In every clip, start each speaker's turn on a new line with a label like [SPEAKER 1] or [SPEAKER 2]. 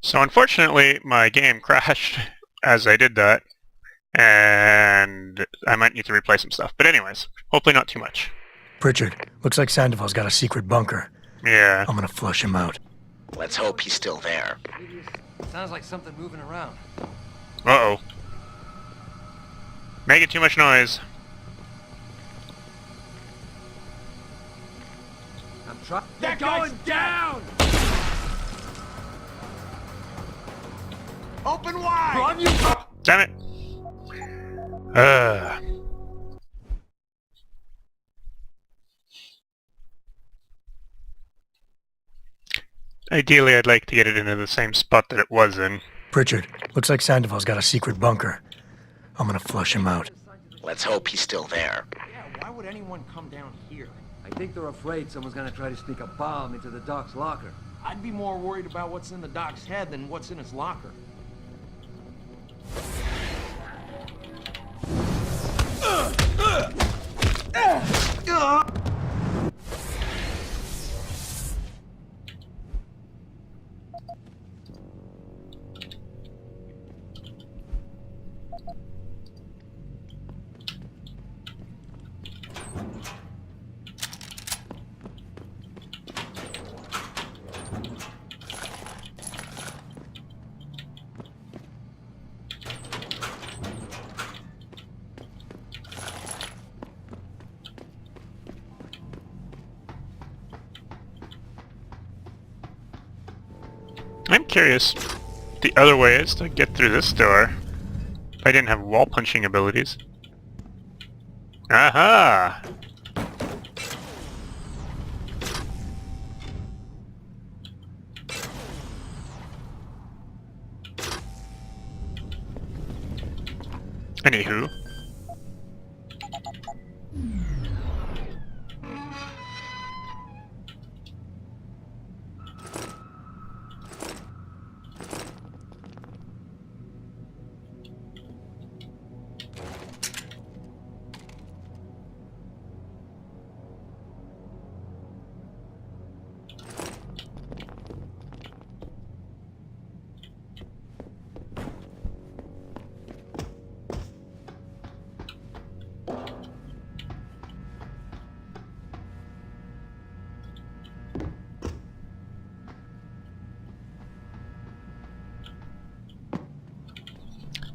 [SPEAKER 1] So unfortunately, my game crashed as I did that, and I might need to replay some stuff. But anyways, hopefully not too much.
[SPEAKER 2] Pritchard, looks like Sandoval's got a secret bunker.
[SPEAKER 1] Yeah.
[SPEAKER 2] I'm gonna flush him out.
[SPEAKER 3] Let's hope he's still there.
[SPEAKER 4] Sounds like something moving around.
[SPEAKER 1] Uh-oh. Making too much noise.
[SPEAKER 4] I'm trying.
[SPEAKER 5] They're going down! Open wide!
[SPEAKER 4] Run, you!
[SPEAKER 1] Damn it. Ideally, I'd like to get it into the same spot that it was in.
[SPEAKER 2] Pritchard, looks like Sandoval's got a secret bunker. I'm gonna flush him out.
[SPEAKER 3] Let's hope he's still there.
[SPEAKER 5] Yeah, why would anyone come down here?
[SPEAKER 4] I think they're afraid someone's gonna try to sneak a bomb into the doc's locker.
[SPEAKER 5] I'd be more worried about what's in the doc's head than what's in his locker.
[SPEAKER 1] I'm curious the other way is to get through this door. If I didn't have wall punching abilities. Aha! Anywho.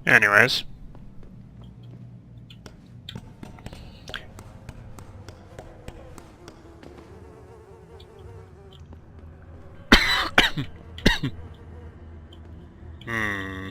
[SPEAKER 1] Anyways. Hmm.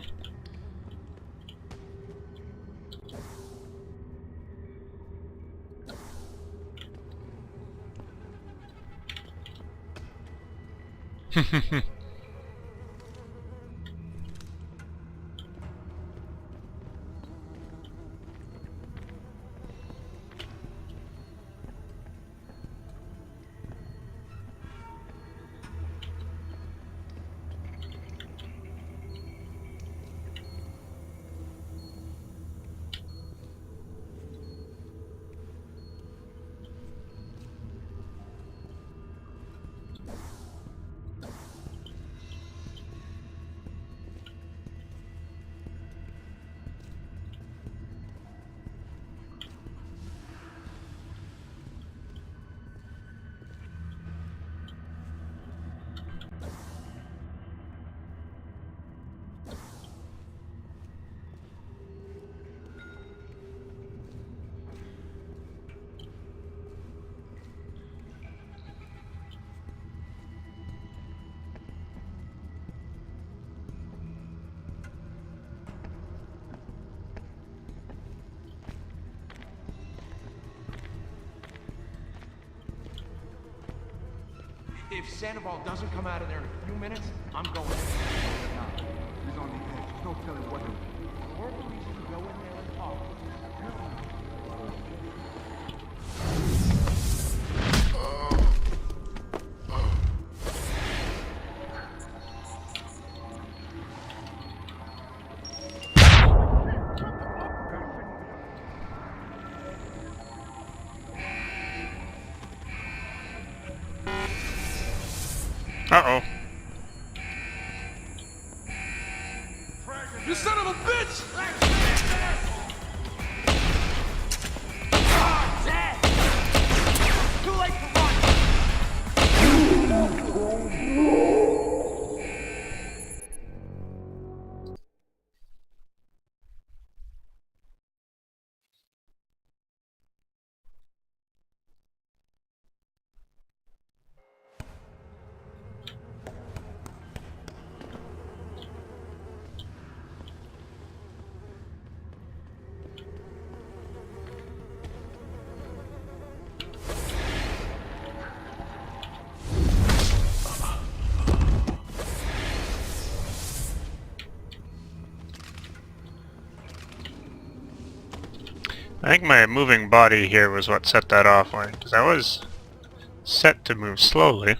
[SPEAKER 5] If Sandoval doesn't come out of there in a few minutes, I'm going.
[SPEAKER 4] He's on the edge. No telling what he'll do.
[SPEAKER 5] Or the reason to go in there and talk.
[SPEAKER 1] Uh-oh.
[SPEAKER 4] You son of a bitch!
[SPEAKER 5] Too late to run!
[SPEAKER 1] I think my moving body here was what set that off, because I was set to move slowly.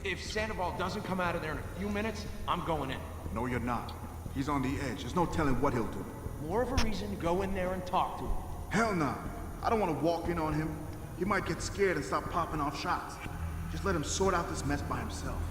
[SPEAKER 5] If Sandoval doesn't come out of there in a few minutes, I'm going in.
[SPEAKER 4] No, you're not. He's on the edge. There's no telling what he'll do.
[SPEAKER 5] More of a reason to go in there and talk to him.
[SPEAKER 4] Hell no. I don't want to walk in on him. He might get scared and start popping off shots. Just let him sort out this mess by himself.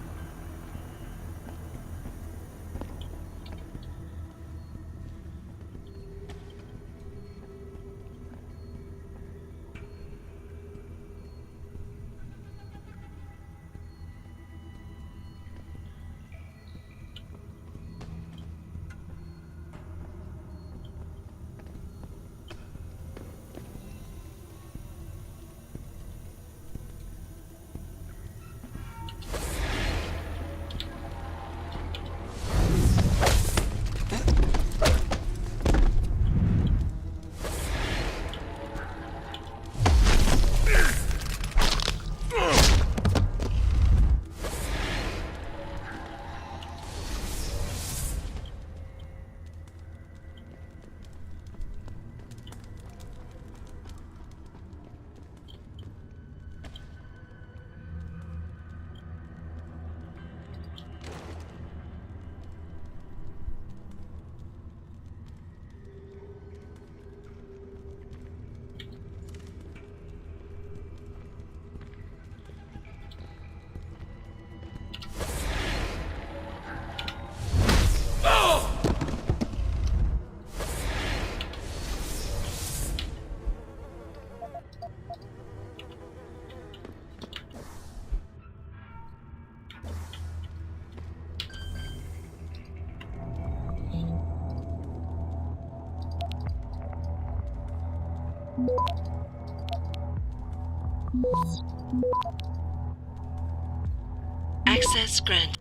[SPEAKER 6] Access granted.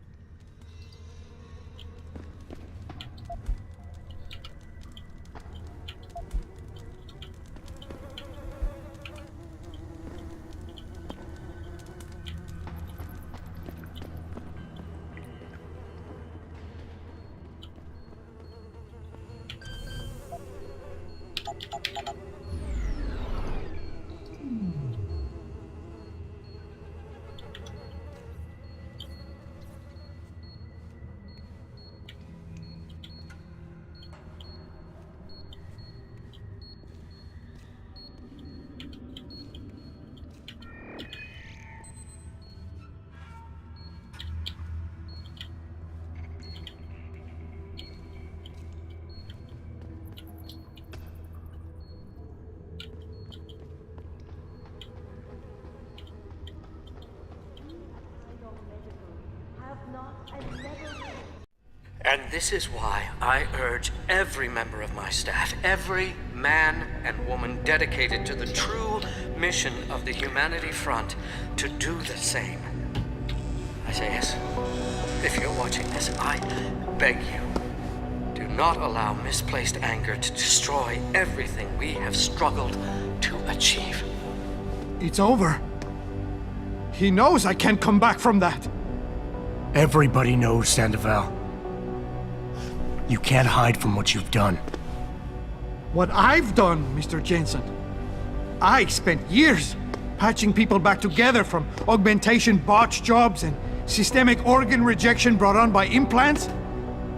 [SPEAKER 7] And this is why I urge every member of my staff, every man and woman dedicated to the true mission of the Humanity Front, to do the same. Isaias, if you're watching this, I beg you, do not allow misplaced anger to destroy everything we have struggled to achieve.
[SPEAKER 8] It's over. He knows I can't come back from that.
[SPEAKER 2] Everybody knows, Sandoval. You can't hide from what you've done.
[SPEAKER 8] What I've done, Mr. Jensen. I spent years patching people back together from augmentation botch jobs and systemic organ rejection brought on by implants.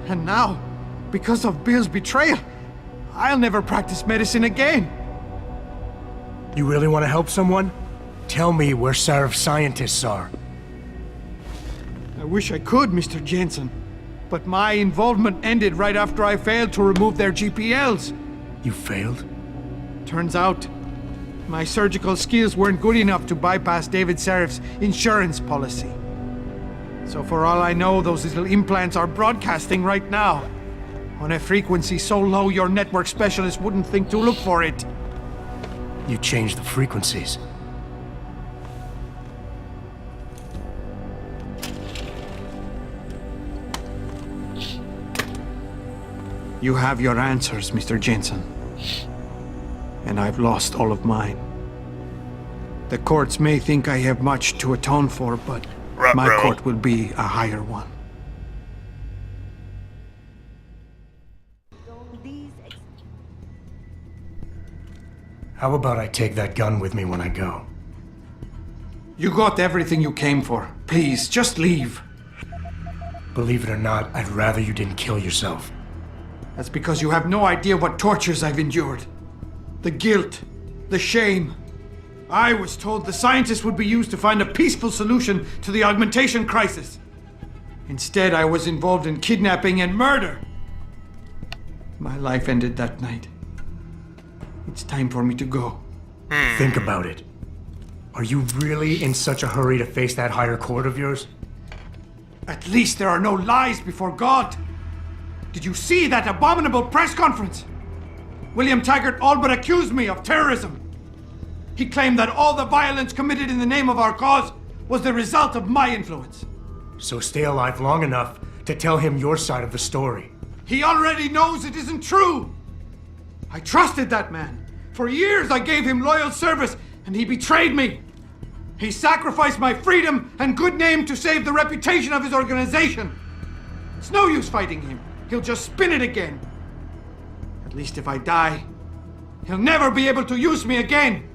[SPEAKER 8] And now, because of Bill's betrayal, I'll never practice medicine again.
[SPEAKER 2] You really want to help someone? Tell me where Sarif's scientists are.
[SPEAKER 8] I wish I could, Mr. Jensen. But my involvement ended right after I failed to remove their GPLs.
[SPEAKER 2] You failed?
[SPEAKER 8] Turns out, my surgical skills weren't good enough to bypass David Sarif's insurance policy. So for all I know, those little implants are broadcasting right now. On a frequency so low your network specialist wouldn't think to look for it.
[SPEAKER 2] You changed the frequencies.
[SPEAKER 8] You have your answers, Mr. Jensen. And I've lost all of mine. The courts may think I have much to atone for, but my
[SPEAKER 1] Ruh-roh.
[SPEAKER 8] court will be a higher one.
[SPEAKER 2] How about I take that gun with me when I go?
[SPEAKER 8] You got everything you came for. Please, just leave.
[SPEAKER 2] Believe it or not, I'd rather you didn't kill yourself.
[SPEAKER 8] That's because you have no idea what tortures I've endured. The guilt, the shame. I was told the scientists would be used to find a peaceful solution to the augmentation crisis. Instead, I was involved in kidnapping and murder. My life ended that night. It's time for me to go.
[SPEAKER 2] Think about it. Are you really in such a hurry to face that higher court of yours?
[SPEAKER 8] At least there are no lies before God. Did you see that abominable press conference? William Taggart all but accused me of terrorism. He claimed that all the violence committed in the name of our cause was the result of my influence.
[SPEAKER 2] So stay alive long enough to tell him your side of the story.
[SPEAKER 8] He already knows it isn't true. I trusted that man. For years I gave him loyal service, and he betrayed me. He sacrificed my freedom and good name to save the reputation of his organization. It's no use fighting him. He'll just spin it again. At least if I die, he'll never be able to use me again.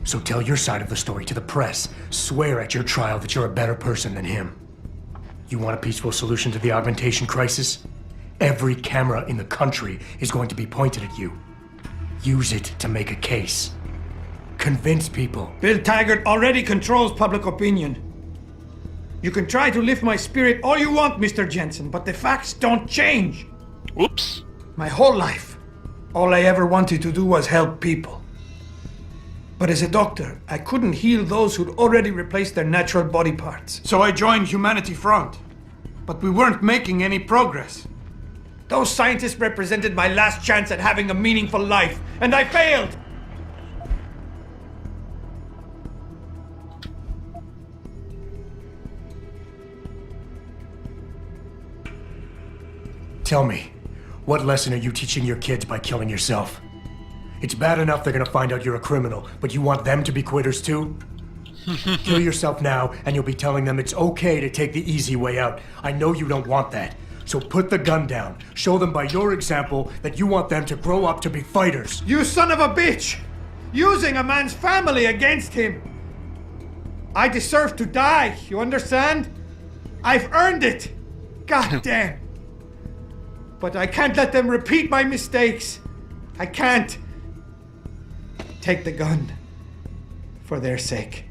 [SPEAKER 2] So tell your side of the story to the press. Swear at your trial that you're a better person than him. You want a peaceful solution to the augmentation crisis? Every camera in the country is going to be pointed at you. Use it to make a case. Convince people.
[SPEAKER 8] Bill Taggart already controls public opinion. You can try to lift my spirit all you want, Mr. Jensen, but the facts don't change.
[SPEAKER 1] Oops.
[SPEAKER 8] My whole life, all I ever wanted to do was help people. But as a doctor, I couldn't heal those who'd already replaced their natural body parts. So I joined Humanity Front. But we weren't making any progress. Those scientists represented my last chance at having a meaningful life, and I failed!
[SPEAKER 2] Tell me, what lesson are you teaching your kids by killing yourself? It's bad enough they're gonna find out you're a criminal, but you want them to be quitters too? Kill yourself now, and you'll be telling them it's okay to take the easy way out. I know you don't want that. So put the gun down. Show them by your example that you want them to grow up to be fighters.
[SPEAKER 8] You son of a bitch! Using a man's family against him! I deserve to die, you understand? I've earned it! God damn! But I can't let them repeat my mistakes. I can't. Take the gun. For their sake.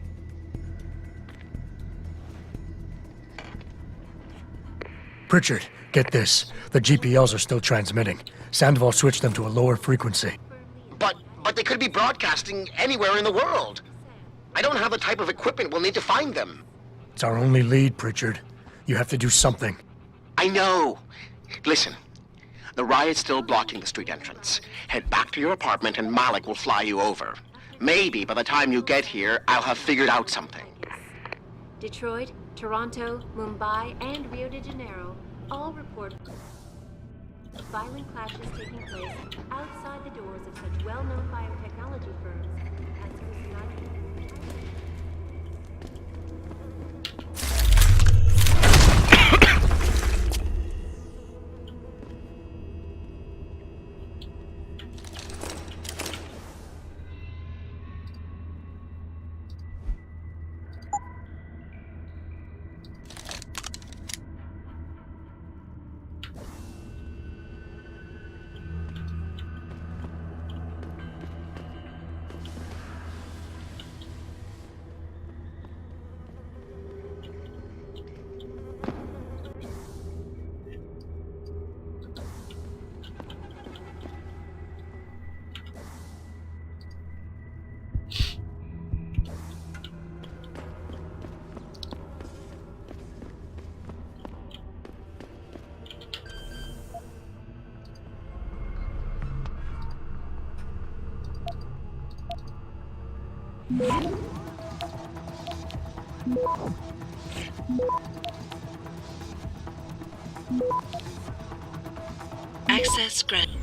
[SPEAKER 2] Pritchard, get this. The GPLs are still transmitting. Sandoval switched them to a lower frequency.
[SPEAKER 3] But they could be broadcasting anywhere in the world. I don't have the type of equipment we'll need to find them.
[SPEAKER 2] It's our only lead, Pritchard. You have to do something.
[SPEAKER 3] I know. Listen, the riot's still blocking the street entrance. Head back to your apartment and Malik will fly you over. Maybe by the time you get here, I'll have figured out something.
[SPEAKER 6] Detroit, Toronto, Mumbai, and Rio de Janeiro all report violent clashes taking place outside the doors of such well-known biotechnology firms as United.
[SPEAKER 9] Access granted.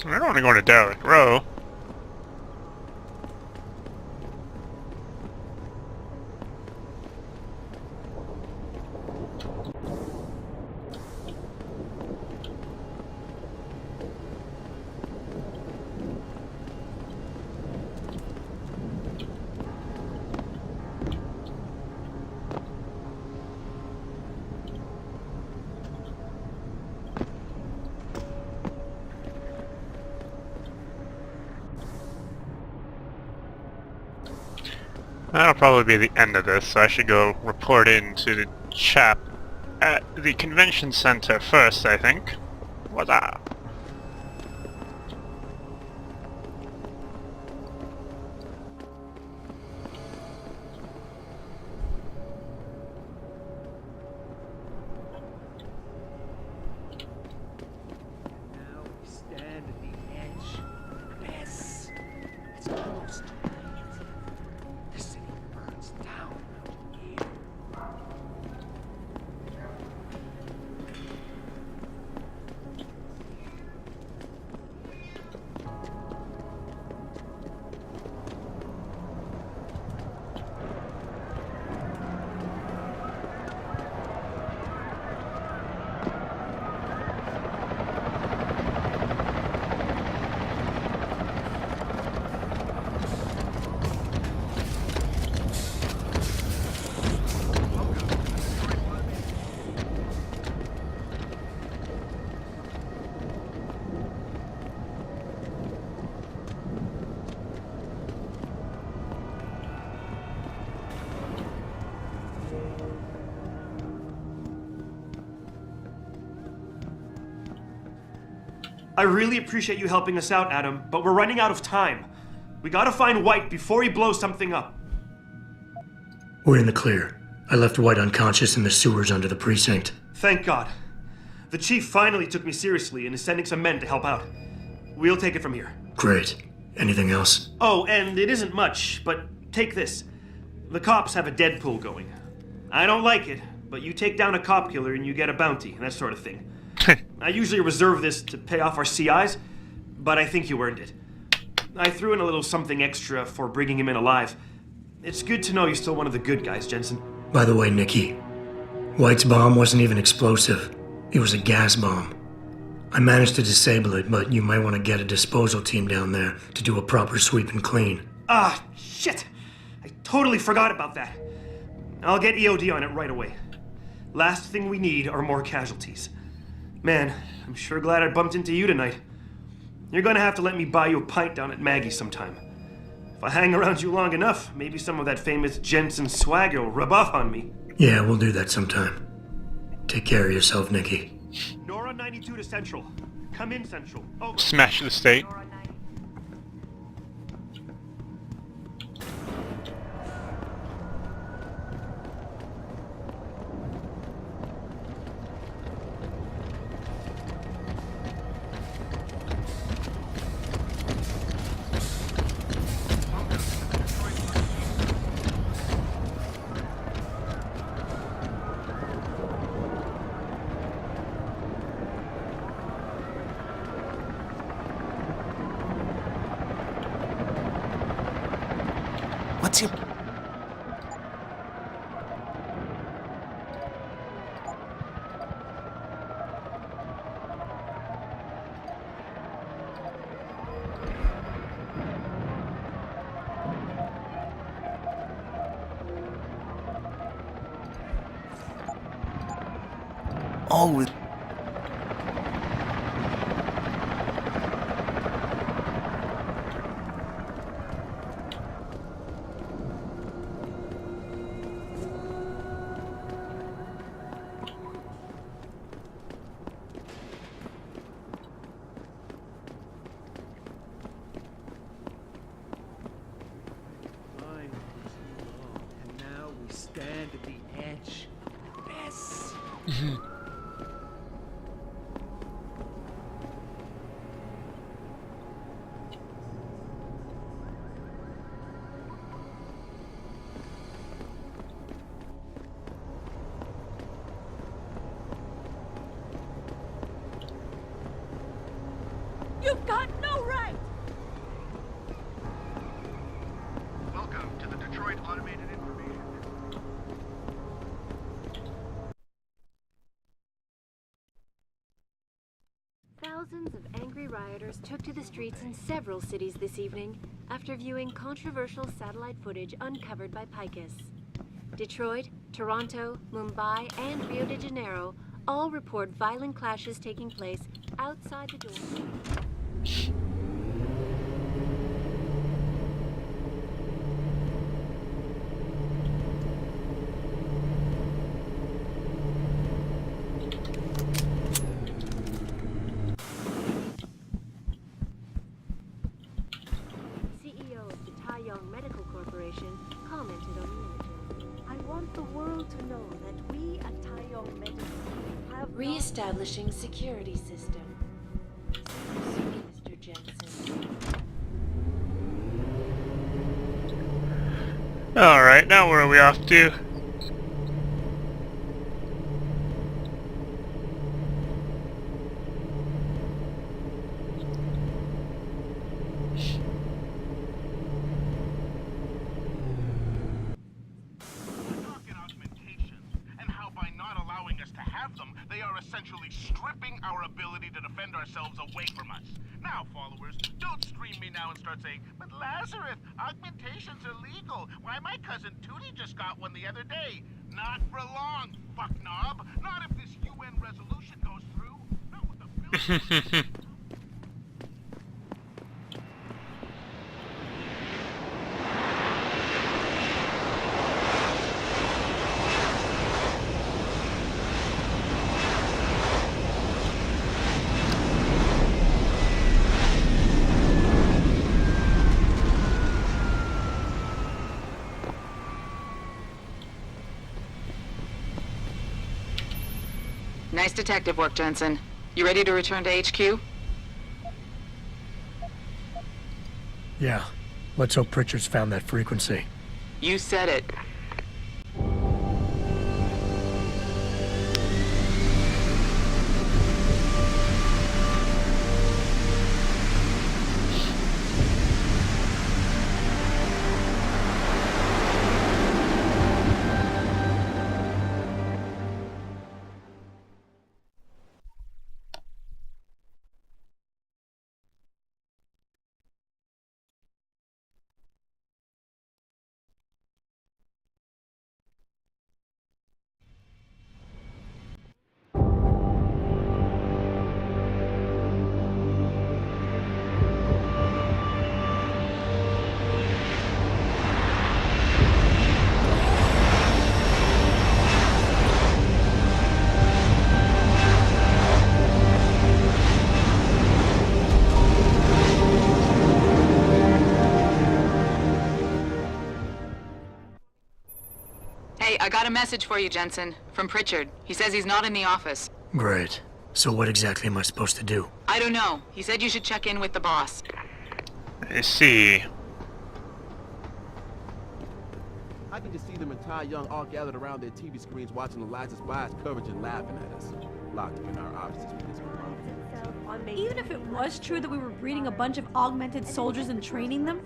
[SPEAKER 1] I don't want to go to Derrick Row. That'll probably be the end of this, so I should go report in to the chap at the convention center first, I think. What's up?
[SPEAKER 5] Now we stand at the edge. Yes. It's close to night. The city burns down out here.
[SPEAKER 10] I really appreciate you helping us out, Adam, but we're running out of time. We gotta find White before he blows something up.
[SPEAKER 2] We're in the clear. I left White unconscious in the sewers under the precinct.
[SPEAKER 10] Thank God. The chief finally took me seriously and is sending some men to help out. We'll take it from here.
[SPEAKER 2] Great. Anything else?
[SPEAKER 10] Oh, and it isn't much, but take this. The cops have a Deadpool going. I don't like it, but you take down a cop killer and you get a bounty, that sort of thing. I usually reserve this to pay off our CIs, but I think you earned it. I threw in a little something extra for bringing him in alive. It's good to know you're still one of the good guys, Jensen.
[SPEAKER 2] By the way, Nikki, White's bomb wasn't even explosive. It was a gas bomb. I managed to disable it, but you might want to get a disposal team down there to do a proper sweep and clean.
[SPEAKER 10] Ah, shit! I totally forgot about that. I'll get EOD on it right away. Last thing we need are more casualties. Man, I'm sure glad I bumped into you tonight. You're gonna have to let me buy you a pint down at Maggie's sometime. If I hang around you long enough, maybe some of that famous Jensen swagger will rub off on me.
[SPEAKER 2] Yeah, we'll do that sometime. Take care of yourself, Nikki.
[SPEAKER 10] Nora 92 to Central. Come in, Central. Over.
[SPEAKER 1] Smash the state.
[SPEAKER 3] What's your...
[SPEAKER 9] all with...
[SPEAKER 5] Line was long, and now we stand at the edge. Yes.
[SPEAKER 11] You've got no right!
[SPEAKER 4] Welcome to the Detroit Automated Information.
[SPEAKER 6] Thousands of angry rioters took to the streets in several cities this evening after viewing controversial satellite footage uncovered by Picus. Detroit, Toronto, Mumbai, and Rio de Janeiro all report violent clashes taking place outside the doors. CEO of the Taiyong Medical Corporation commented on the images.
[SPEAKER 11] I want the world to know that we at Taiyong Medical have
[SPEAKER 6] Re-establishing security system. Mr. Jensen.
[SPEAKER 1] Alright, now where are we off to?
[SPEAKER 4] Talking augmentations, and how by not allowing us to have them, they are essentially stripping our ability to defend ourselves away from us. Now, followers, don't stream me now and start saying, "But Lazarus, augmentation's illegal. Why, my cousin Tootie just got one the other day." Not for long, fuck knob. Not if this UN resolution goes through. Not with the bill.
[SPEAKER 12] Nice detective work, Jensen. You ready to return to HQ?
[SPEAKER 2] Yeah. Let's hope Pritchard's found that frequency.
[SPEAKER 12] You said it. Hey, I got a message for you, Jensen. From Pritchard. He says he's not in the office.
[SPEAKER 2] Great. So what exactly am I supposed to do?
[SPEAKER 12] I don't know. He said you should check in with the boss.
[SPEAKER 1] I see.
[SPEAKER 13] I can just see them and Ty Young all gathered around their TV screens watching Eliza's bias coverage and laughing at us. Locked up in our offices with this problem.
[SPEAKER 11] Even if it was true that we were breeding a bunch of augmented soldiers and training them,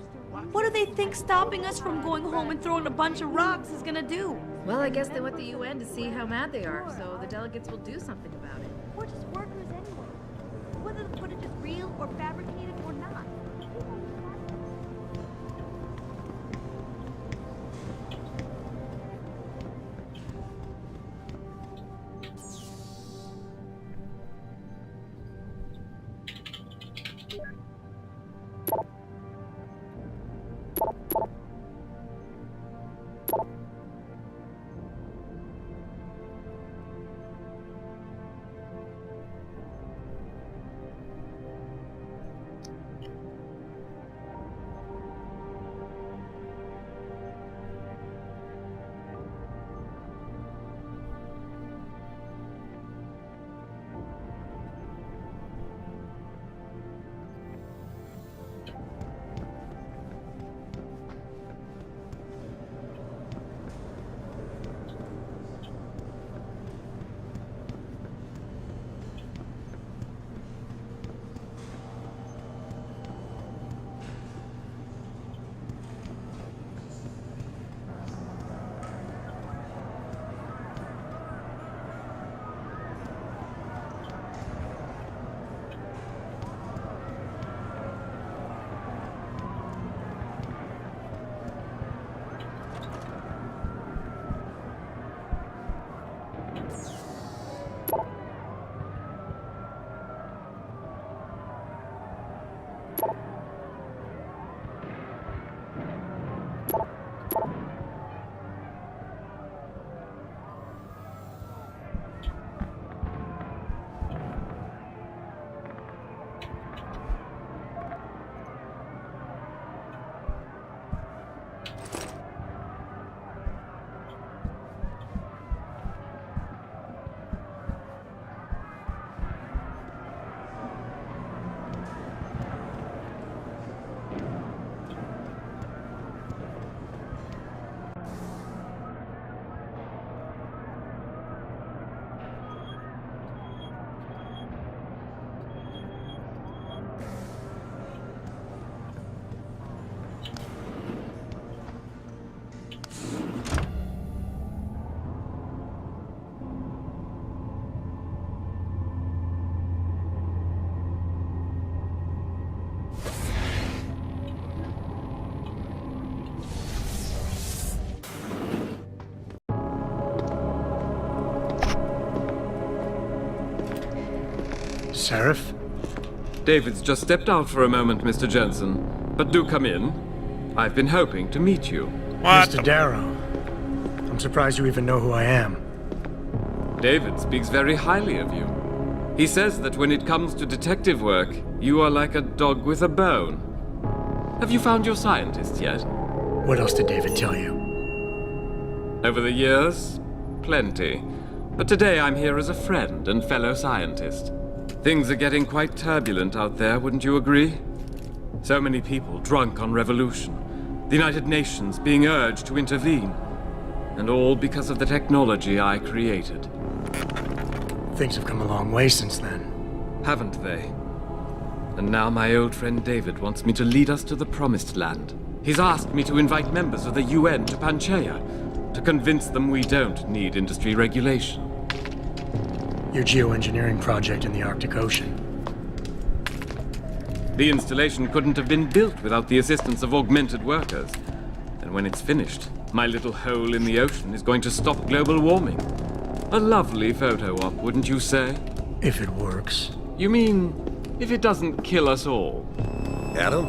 [SPEAKER 11] what do they think stopping us from going home and throwing a bunch of rocks is gonna do?
[SPEAKER 14] Well, I guess they want the UN to see how mad they are, so the delegates will do something about it.
[SPEAKER 11] We're just workers anyway. Whether the footage is real or fabricated or not.
[SPEAKER 2] Seraph?
[SPEAKER 9] David's just stepped out for a moment, Mr. Jensen. But do come in. I've been hoping to meet you.
[SPEAKER 2] Mr. Darrow. I'm surprised you even know who I am.
[SPEAKER 9] David speaks very highly of you. He says that when it comes to detective work, you are like a dog with a bone. Have you found your scientist yet?
[SPEAKER 2] What else did David tell you?
[SPEAKER 9] Over the years, plenty. But today I'm here as a friend and fellow scientist. Things are getting quite turbulent out there, wouldn't you agree? So many people drunk on revolution. The United Nations being urged to intervene. And all because of the technology I created.
[SPEAKER 2] Things have come a long way since then.
[SPEAKER 9] Haven't they? And now my old friend David wants me to lead us to the Promised Land. He's asked me to invite members of the UN to Panchaea, to convince them we don't need industry regulation.
[SPEAKER 2] Your geoengineering project in the Arctic Ocean.
[SPEAKER 9] The installation couldn't have been built without the assistance of augmented workers. And when it's finished, my little hole in the ocean is going to stop global warming. A lovely photo op, wouldn't you say?
[SPEAKER 2] If it works.
[SPEAKER 9] You mean, if it doesn't kill us all?
[SPEAKER 15] Adam?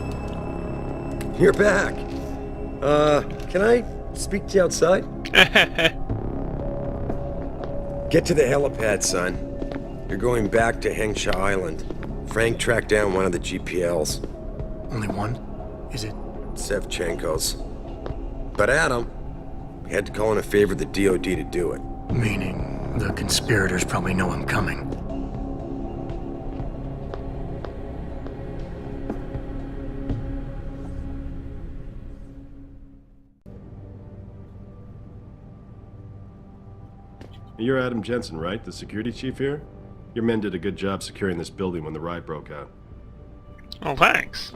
[SPEAKER 15] You're back. Can I speak to you outside? Get to the helipad, son. You're going back to Hengsha Island. Frank tracked down one of the GPLs.
[SPEAKER 2] Only one? Is it?
[SPEAKER 15] Sevchenko's. But Adam, we had to call in a favor of the DoD to do it.
[SPEAKER 2] Meaning, the conspirators probably know I'm coming.
[SPEAKER 16] You're Adam Jensen, right? The security chief here? Your men did a good job securing this building when the riot broke out.
[SPEAKER 1] Oh, thanks.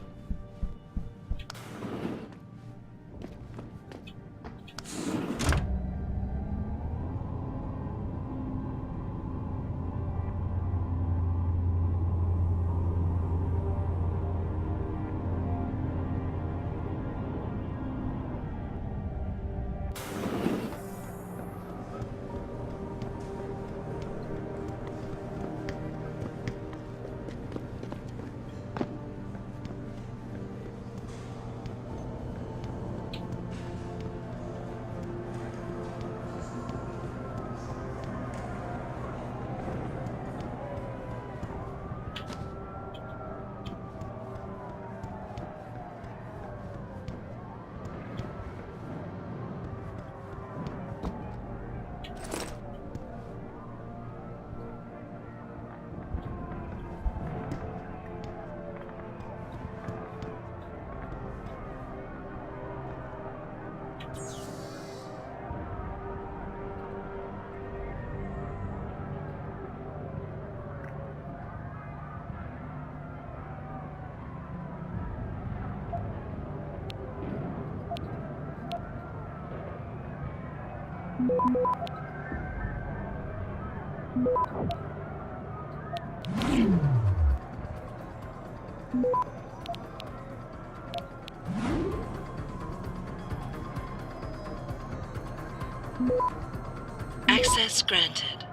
[SPEAKER 17] Access granted.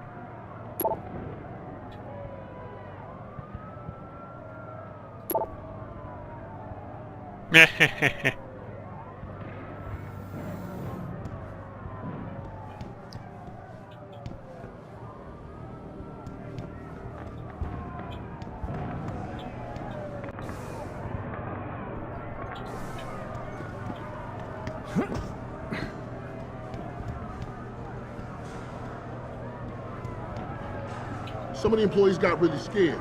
[SPEAKER 18] Some of the employees got really scared.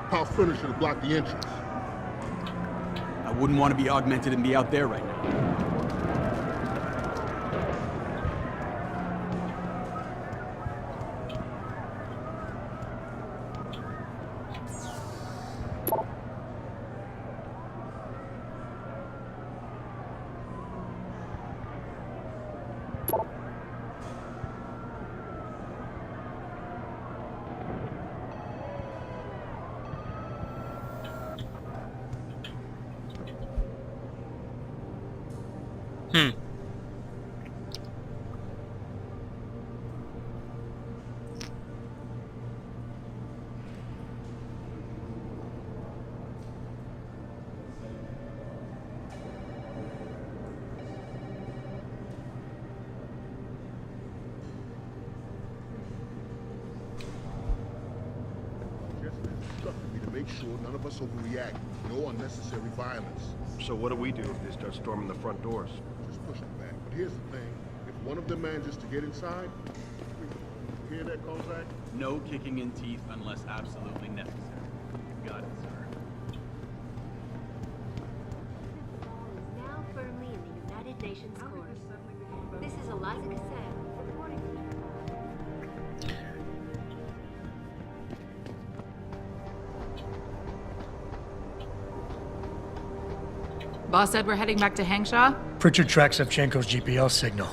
[SPEAKER 18] How furniture to block the entrance.
[SPEAKER 19] I wouldn't want to be augmented and be out there right now.
[SPEAKER 18] Make sure none of us overreact. No unnecessary violence.
[SPEAKER 16] So what do we do if they start storming the front doors?
[SPEAKER 18] Just push them back. But here's the thing. If one of them manages to get inside, you hear that, Kozak?
[SPEAKER 19] No kicking in teeth unless absolutely necessary. Got it, sir.
[SPEAKER 6] Now firmly in the United Nations course. This is Eliza Cassell reporting.
[SPEAKER 12] Boss said we're heading back to Hangshaw?
[SPEAKER 2] Pritchard tracks Shevchenko's GPL signal.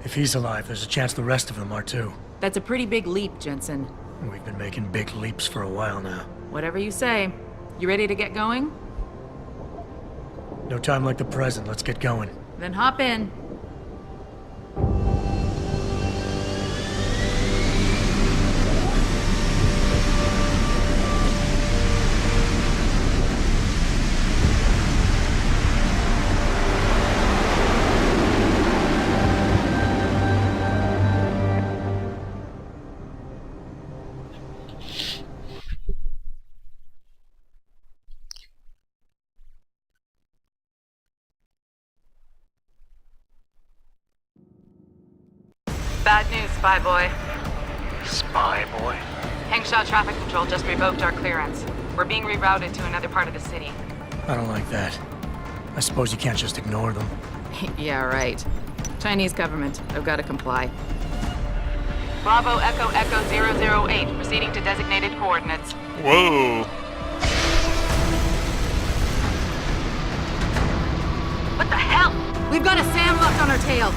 [SPEAKER 2] If he's alive, there's a chance the rest of them are too.
[SPEAKER 12] That's a pretty big leap, Jensen.
[SPEAKER 2] We've been making big leaps for a while now.
[SPEAKER 12] Whatever you say. You ready to get going?
[SPEAKER 2] No time like the present. Let's get going.
[SPEAKER 12] Then hop in. Bad news, Spy Boy.
[SPEAKER 3] Spy Boy?
[SPEAKER 12] Hangshaw Traffic Control just revoked our clearance. We're being rerouted to another part of the city.
[SPEAKER 2] I don't like that. I suppose you can't just ignore them.
[SPEAKER 12] Yeah, right. Chinese government. I've got to comply. Bravo Echo Echo 008, proceeding to designated coordinates.
[SPEAKER 1] Whoa.
[SPEAKER 12] What the hell? We've got a SAM locked on our tail.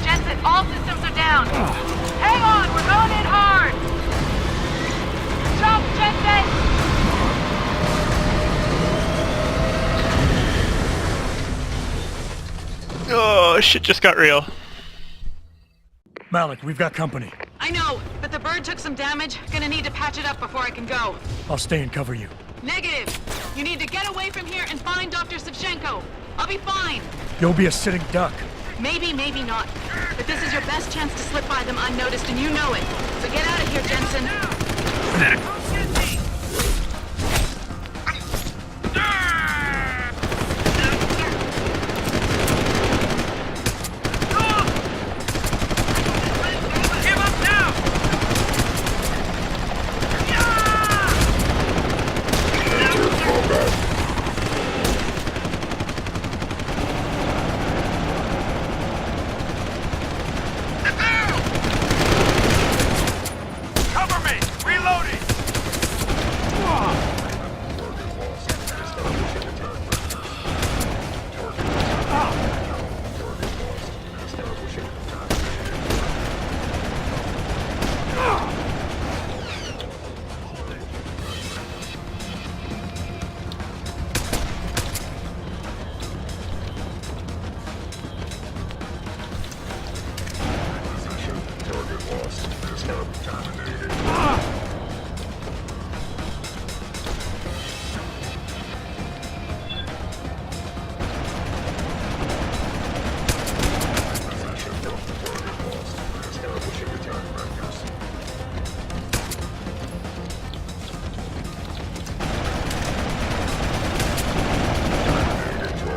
[SPEAKER 12] Jensen, all systems are down. Hang on, we're going in hard. Jump, Jensen!
[SPEAKER 1] Oh, shit just got real.
[SPEAKER 2] Malik, we've got company.
[SPEAKER 12] I know, but the bird took some damage. Gonna need to patch it up before I can go.
[SPEAKER 2] I'll stay and cover you.
[SPEAKER 12] Negative. You need to get away from here and find Dr. Shevchenko. I'll be fine.
[SPEAKER 2] You'll be a sitting duck.
[SPEAKER 12] Maybe, maybe not. But this is your best chance to slip by them unnoticed, and you know it. So get out of here, Jensen.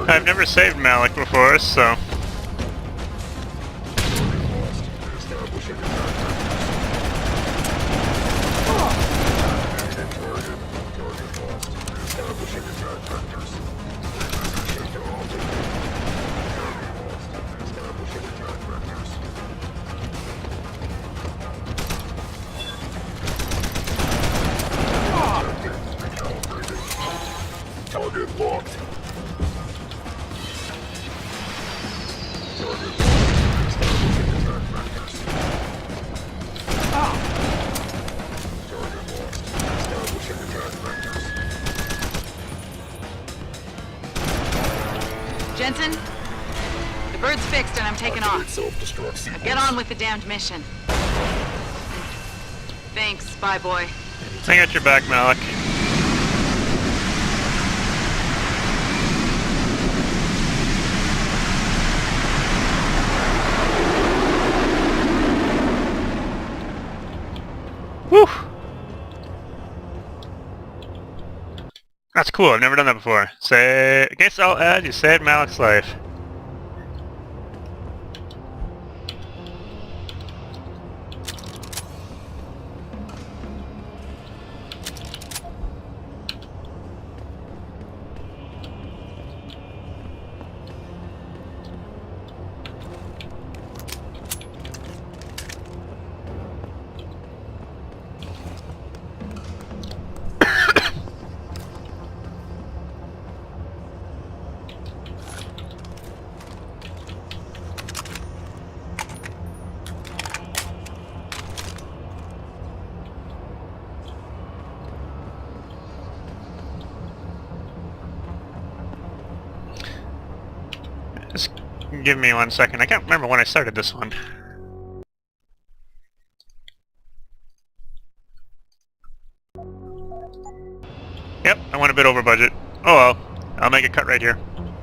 [SPEAKER 1] I've never saved Malik before, so...
[SPEAKER 18] Target locked.
[SPEAKER 12] Jensen, the bird's fixed and I'm taking off. Now get on with the damned mission. Thanks, bye boy.
[SPEAKER 1] I got your back, Malik. Whew! That's cool, I've never done that before. Say, against all odds, you saved Malik's life. Just give me 1 second. I can't remember when I started this one. Yep, I went a bit over budget. Oh well, I'll make a cut right here.